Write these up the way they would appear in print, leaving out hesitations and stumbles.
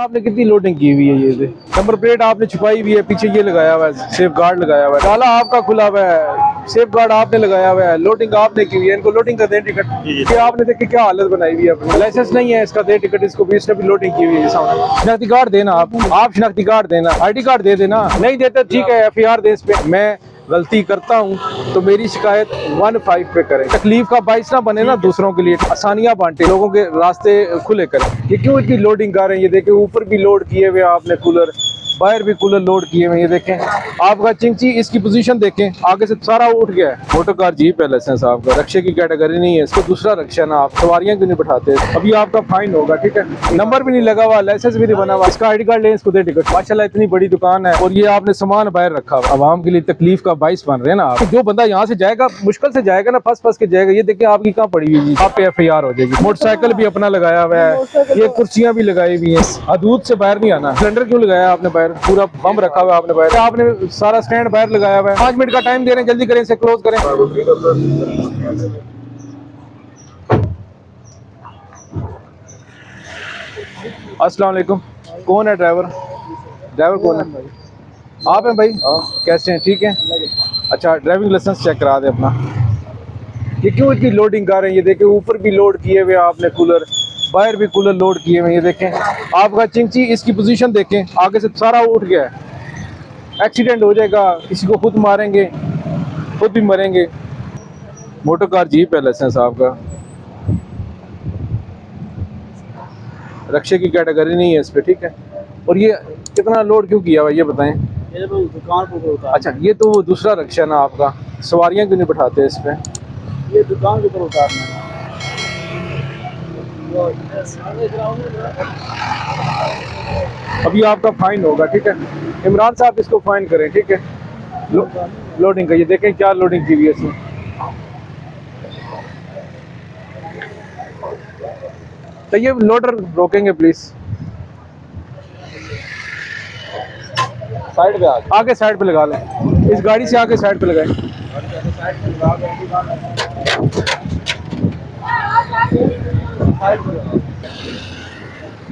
आपने कितनी लोडिंग की हुई है, ये नंबर प्लेट आपने छुपाई हुई है, पीछे ये लगाया हुआ है, सेफ गार्ड लगाया हुआ है, ताला आपका खुला हुआ है, सेफ गार्ड आपने लगाया हुआ है, लोडिंग आपने की हुई है, इनको लोडिंग का दे टिकट। ये आपने देखिए क्या हालत बनाई हुई है अपनी, लाइसेंस नहीं है इसका, दे टिकट इसको भी, इसने भी लोडिंग की हुई है सामने। शनाख्ती कार्ड देना, आप शनाख्ती कार्ड देना, ID कार्ड दे देना, नहीं देते ठीक है FIR दे इस पे। मैं गलती करता हूँ तो मेरी शिकायत 15 पे करें, तकलीफ का बाइस ना बने ना दूसरों के लिए, आसानियां बांटे, लोगों के रास्ते खुले करें। ये क्यों इतनी लोडिंग कर रहे हैं, ये देखें ऊपर भी लोड किए हुए आपने कूलर, बाहर भी कूलर लोड किए हुए, ये देखें आपका चिंची, इसकी पोजीशन देखें, आगे से सारा उठ गया है। मोटर कार जीप है, लाइसेंस आपका, रक्शे की कैटेगरी नहीं है, इसको दूसरा रक्शा ना, आप सवारियां क्यों नहीं बैठाते। अभी आपका फाइन होगा, ठीक है, नंबर भी नहीं लगा हुआ, लाइसेंस भी नहीं बना हुआ, इसका ID कार्ड ले, इसको दे टिकट। माशाल्लाह इतनी बड़ी दुकान है और ये आपने सामान बाहर रखा हुआ, आवाम के लिए तकलीफ का बाइस बन रहे हैं ना आप। जो बंदा यहाँ से जाएगा मुश्किल से जाएगा ना, फंस के जाएगा, ये देखिए आपकी कहाँ पड़ी हुई, आप पे FIR हो जाएगी। मोटरसाइकिल भी अपना लगाया हुआ है, ये कुर्सियां भी लगाई हुई है, हदूद से बाहर नहीं आना। सिलेंडर क्यों लगाया आपने बाहर, पूरा बम रखा हुआ है आपने बाहर, आपने सारा स्टैंड बाहर लगाया हुआ है। 5 मिनट का टाइम दे रहे हैं, जल्दी करें, इसे क्लोज करें। अस्सलाम वालेकुम, कौन है ड्राइवर? ड्राइवर कौन है? आप हैं भाई? कैसे हैं, ठीक है? अच्छा, ड्राइविंग लाइसेंस चेक करा दे अपना। ये क्यों इतनी लोडिंग कर रहे हैं, ये देखें ऊपर भी लोड किए हुए आपने कूलर, बाहर भी कूलर लोड किए हुए, ये देखें आपका चिंची, इसकी पोजीशन देखें, आगे से सारा उठ गया है, एक्सीडेंट हो जाएगा, किसी को खुद मारेंगे, खुद भी मरेंगे। मोटर कार जीप है, लाइसेंस आपका, रक्शे की कैटेगरी नहीं है इस पे, ठीक है। और ये कितना लोड क्यों किया हुआ ये बताएं। ये तो दुकान पे होता है। अच्छा, ये तो वो दूसरा रक्शा ना आपका, सवारियां क्यों नहीं बैठाते इस पे? ये दुकान के ऊपर उतारना है। अभी आपका फाइन होगा, ठीक है, इमरान साहब इसको फाइन करें, ठीक है। लोडिंग का ये देखें क्या लोडिंग की हुई है इसमें। तो ये लोडर रोकेंगे प्लीज, साइड पे आगे साइड पे लगा लें, इस गाड़ी से आगे साइड पे लगाएं।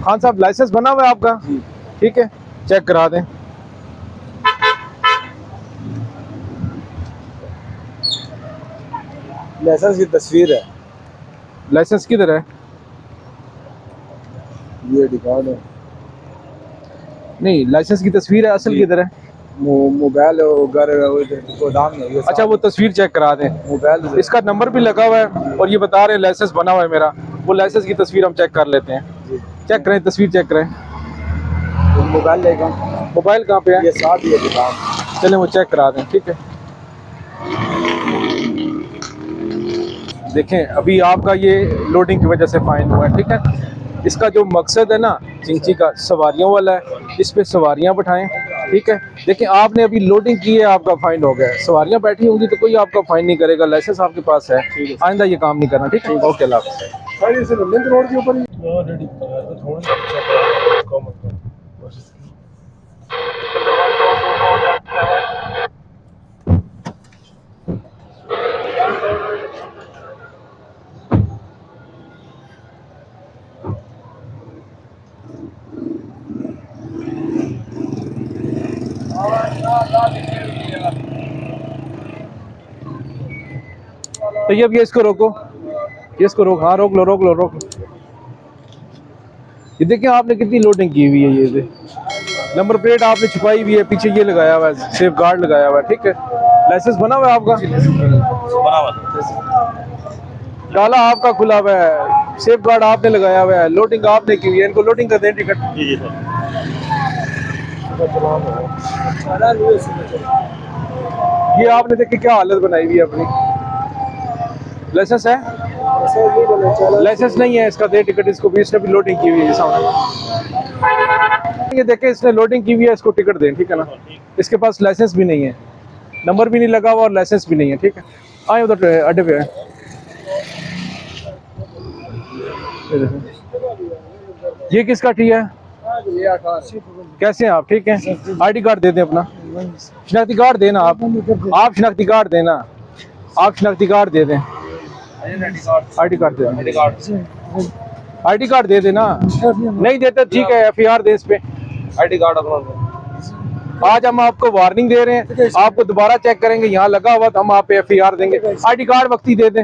खान साहब लाइसेंस बना हुआ है आपका, ठीक है, चेक करा दें। लाइसेंस की तस्वीर है, लाइसेंस किधर है? ये रिकॉर्ड है। नहीं, लाइसेंस की तस्वीर है, असल किधर है? मोबाइल घर गोदाम में है। अच्छा, वो तस्वीर चेक करा दें, मोबाइल इसका नंबर भी लगा हुआ है और ये बता रहे हैं लाइसेंस बना हुआ है मेरा, वो लाइसेंस की तस्वीर हम चेक कर लेते हैं। चेक करें, तस्वीर चेक करें। मोबाइल लेगा, मोबाइल कहाँ पे है? ये साथ ही है दुकान। चलें वो चेक करा दें, ठीक है। देखें अभी आपका ये लोडिंग की वजह से फाइन हुआ है, ठीक है। इसका जो मकसद है ना चिंची का, सवारियों वाला है, इस पे सवारियां बैठाएं, ठीक है। देखें आपने अभी लोडिंग की है, आपका फाइन हो गया है, सवारियां बैठी होंगी तो कोई आपका फाइन नहीं करेगा, लाइसेंस आपके पास है, आइंदा ये काम नहीं करना, ठीक है। ओके, अल्लाह हाफ़िज़। रोड के ऊपर तो ये अब ये इसको रोको, ये इसको रोक, हाँ रोक लो, रोक लो, रोक लो। ये देखिए आपने कितनी लोडिंग की हुई है, ये नंबर प्लेट आपने छुपाई हुई है, पीछे ये लगाया हुआ है, सेफ गार्ड लगाया हुआ है, ठीक है। लाइसेंस बना हुआ है आपका? बना हुआ ताला आपका खुला हुआ है, सेफ गार्ड आपने लगाया हुआ है, लोडिंग आपने की हुई है, इनको लोडिंग का दें टिकट। जी सर। ये आपने देखिए क्या हालत बनाई हुई है अपनी। लाइसेंस है? लाइसेंस नहीं है इसका, दे टिकट इसको भी, इसने भी लोडिंग की हुई है सामने। ये देखें इसने लोडिंग की हुई है, इसको टिकट दें, ठीक है ना। इसके पास लाइसेंस भी नहीं है, नंबर भी नहीं लगा हुआ और लाइसेंस भी नहीं है, ठीक है। आए उधर अड्डे पे है, ये किसका टी है? कैसे हैं आप, ठीक हैं? ID कार्ड दे दें अपना, शनाख्ती कार्ड देना, आप शनाख्ती कार्ड देना, आप शनाख्ती कार्ड दे दें, ID कार्ड दे दें। आईडी कार्ड दे देना, नहीं देते ठीक है FIR दे इस पे। आईडी कार्ड अपना आज हम आपको वार्निंग दे रहे हैं, आपको दोबारा चेक करेंगे, यहाँ लगा हुआ तो हम आप पे FIR देंगे। आईडी कार्ड वक्ती दे दें,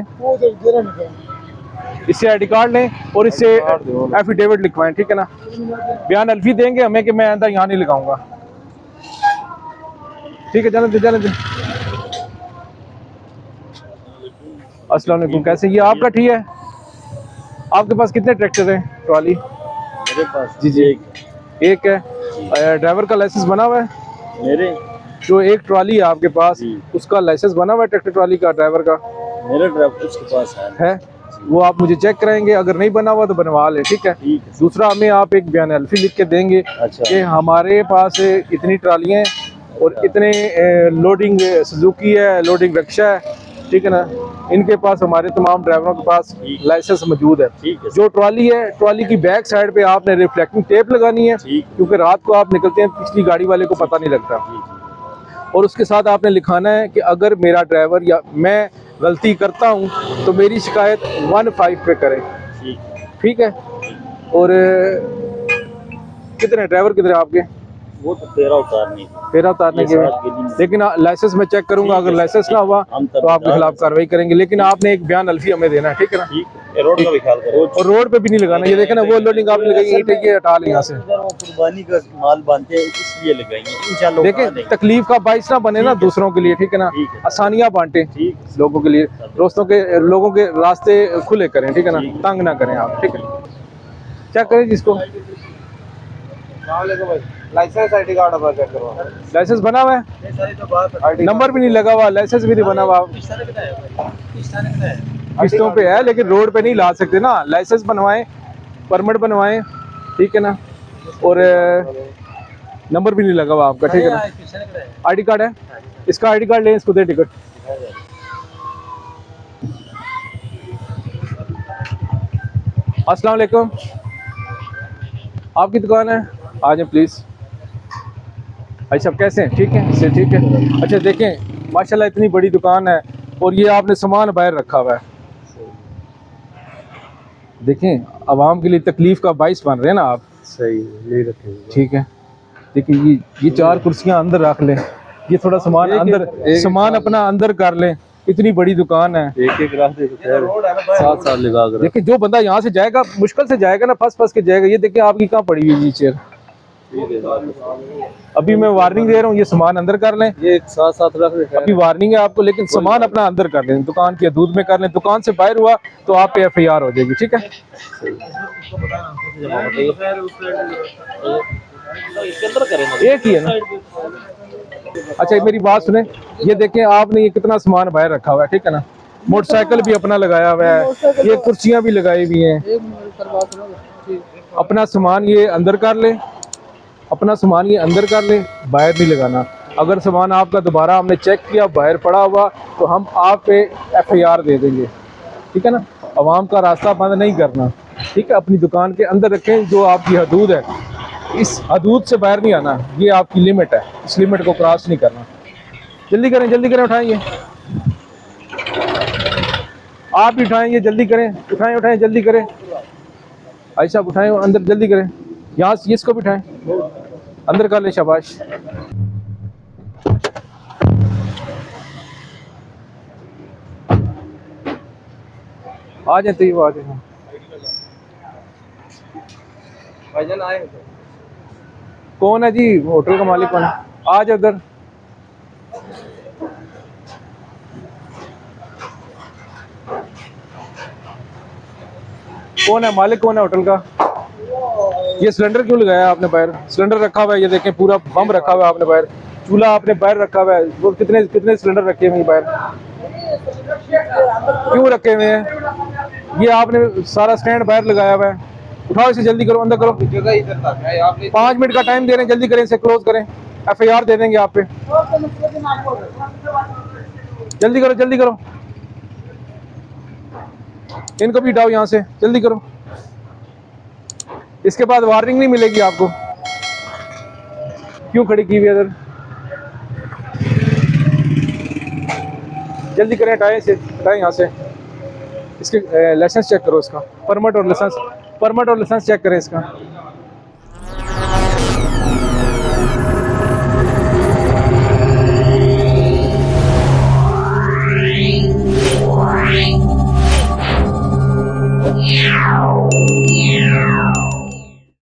इससे आईडी कार्ड लें और इससे एफिडेविट लिखवाएं, ठीक है ना। बयान अल्फी देंगे हमें कि मैं अंदर यहाँ नहीं लगाऊंगा, ठीक है। चलें दे। अस्सलाम वालेकुम, कैसे? ये आपका ठीक है? आपके पास कितने ट्रैक्टर हैं ट्रॉली? मेरे पास जी एक है। ड्राइवर का लाइसेंस बना हुआ है? मेरे जो एक ट्रॉली है आपके पास, उसका लाइसेंस बना हुआ है ट्रैक्टर ट्रॉली का ड्राइवर का? मेरे ड्राइवर उसके पास है। वो आप मुझे चेक कराएंगे, अगर नहीं बना हुआ तो बनवा लें, ठीक है। दूसरा, हमें आप एक बयान अल्फी लिख के देंगे कि हमारे पास इतनी ट्रालियाँ हैं और इतने लोडिंग सुजुकी है, लोडिंग रिक्शा है, ठीक है ना। इनके पास, हमारे तमाम ड्राइवरों के पास लाइसेंस मौजूद है। जो ट्रॉली है, ट्रॉली की बैक साइड पे आपने रिफ्लेक्टिंग टेप लगानी है, क्योंकि रात को आप निकलते हैं, पिछली गाड़ी वाले को पता नहीं लगता। और उसके साथ आपने लिखाना है कि अगर मेरा ड्राइवर या मैं गलती करता हूं तो मेरी शिकायत 15 पे करें, ठीक है। और कितने ड्राइवर कितने आपके? वो तो 13 उतारने के, लेकिन लाइसेंस में चेक करूंगा, अगर लाइसेंस ना हुआ तो आपके खिलाफ कार्रवाई करेंगे। लेकिन आपने एक बयान अल्फी हमें देना है, ठीक है ना। रोड का भी ख्याल करो और रोड पे भी नहीं लगाना। ये देखें ना, वो लोडिंग आपने लगाई, ठीक है, हटा लें यहाँ से। कुर्बानी का माल बांधते हैं इसलिए लगाएंगे इंशाल्लाह। देखें, तकलीफ का बाइस ना बने ना दूसरों के लिए, ठीक है ना। आसानियाँ बांटे लोगों के लिए, लोगों के रास्ते खुले करें, ठीक है ना, तंग ना करें आप, ठीक है। चेक करें जिसको लाइसेंस आईडी कार्ड पर चेक करवा। लाइसेंस बना हुआ है, नंबर भी नहीं लगा हुआ, लाइसेंस भी नहीं बना हुआ, किस्तों पे है, लेकिन रोड पे नहीं ला सकते ना। लाइसेंस बनवाएं, परमिट बनवाएं, ठीक है ना। और नंबर भी नहीं लगा हुआ आपका, ठीक है ना। आईडी कार्ड है, इसका आईडी कार्ड लें, इसको दे टिकट। अस्सलाम वालेकुम, आपकी दुकान है? आ जाए प्लीज़। अच्छा, कैसे हैं? ठीक है, से ठीक है। अच्छा देखें, माशाल्लाह इतनी बड़ी दुकान है और ये आपने सामान बाहर रखा हुआ है। देखें, आवाम के लिए तकलीफ का बाइस बन रहे हैं ना आप। सही ले रखे, ठीक है। देखिए, ये 4 कुर्सियां अंदर रख लें, ये थोड़ा सामान अंदर, सामान अपना अंदर कर लें। इतनी बड़ी दुकान है, एक रास्ते 7 साल लगा कर। देखिए, जो बंदा यहाँ से जाएगा, मुश्किल से जाएगा ना, फंस के जाएगा। ये देखिए आपकी कहाँ पड़ी हुई है चेयर। अभी मैं वार्निंग दे रहा हूँ, ये सामान अंदर कर लें। ये 7 रख रहे हैं। अभी वार्निंग है आपको, लेकिन सामान अपना अंदर कर लें, दुकान की हदूद में कर लें। दुकान से बाहर हुआ तो आप पे FIR हो जाएगी, ठीक है। एक ही है ना। अच्छा, मेरी बात सुने, ये देखें, आपने ये कितना सामान बाहर रखा हुआ है, ठीक है ना। मोटरसाइकिल भी अपना लगाया हुआ है, ये कुर्सियां भी लगाई हुई हैं। अपना सामान ये अंदर कर ले, अपना सामान ये अंदर कर ले, बाहर नहीं लगाना। अगर सामान आपका दोबारा हमने चेक किया बाहर पड़ा हुआ तो हम आप पे FIR दे देंगे, ठीक है ना। आवाम का रास्ता बंद नहीं करना, ठीक है। अपनी दुकान के अंदर रखें, जो आपकी हदूद है, इस हदूद से बाहर नहीं आना। ये आपकी लिमिट है, इस लिमिट को क्रॉस नहीं करना। जल्दी करें, उठाएंगे आप ही, उठाएंगे, जल्दी करें, उठाएं, जल्दी करें। ऐसा उठाएं, अंदर जल्दी करें, यहाँ से इसको भी उठाएं, अंदर कर ले, शाबाश। आ जाए तो आ जाए। भाईजान आए कौन है जी? होटल का मालिक कौन है? आ जाए उधर। कौन है मालिक, कौन है होटल का? ये सिलेंडर क्यों लगाया आपने बाहर? सिलेंडर रखा हुआ है, ये देखें, पूरा बम रखा हुआ है आपने बाहर। चूल्हा आपने बाहर रखा हुआ है। वो कितने सिलेंडर रखे हुए हैं बाहर? क्यों रखे हुए हैं? ये आपने सारा स्टैंड बाहर लगाया हुआ है। उठाओ इसे, जल्दी करो, अंदर करो। जगह इधर तक है, आप 5 मिनट का टाइम दे रहे हैं, जल्दी करें, इसे क्लोज करें, FIR दे देंगे आप पे। जल्दी करो, इनको भी हटाओ यहाँ से, जल्दी करो। इसके बाद वार्निंग नहीं मिलेगी आपको। क्यों खड़ी की हुई इधर? जल्दी करें, हटाएं इसे, हटाएं यहाँ से। इसके लाइसेंस चेक करो, इसका परमिट और लाइसेंस। परमिट और लाइसेंस चेक करें इसका।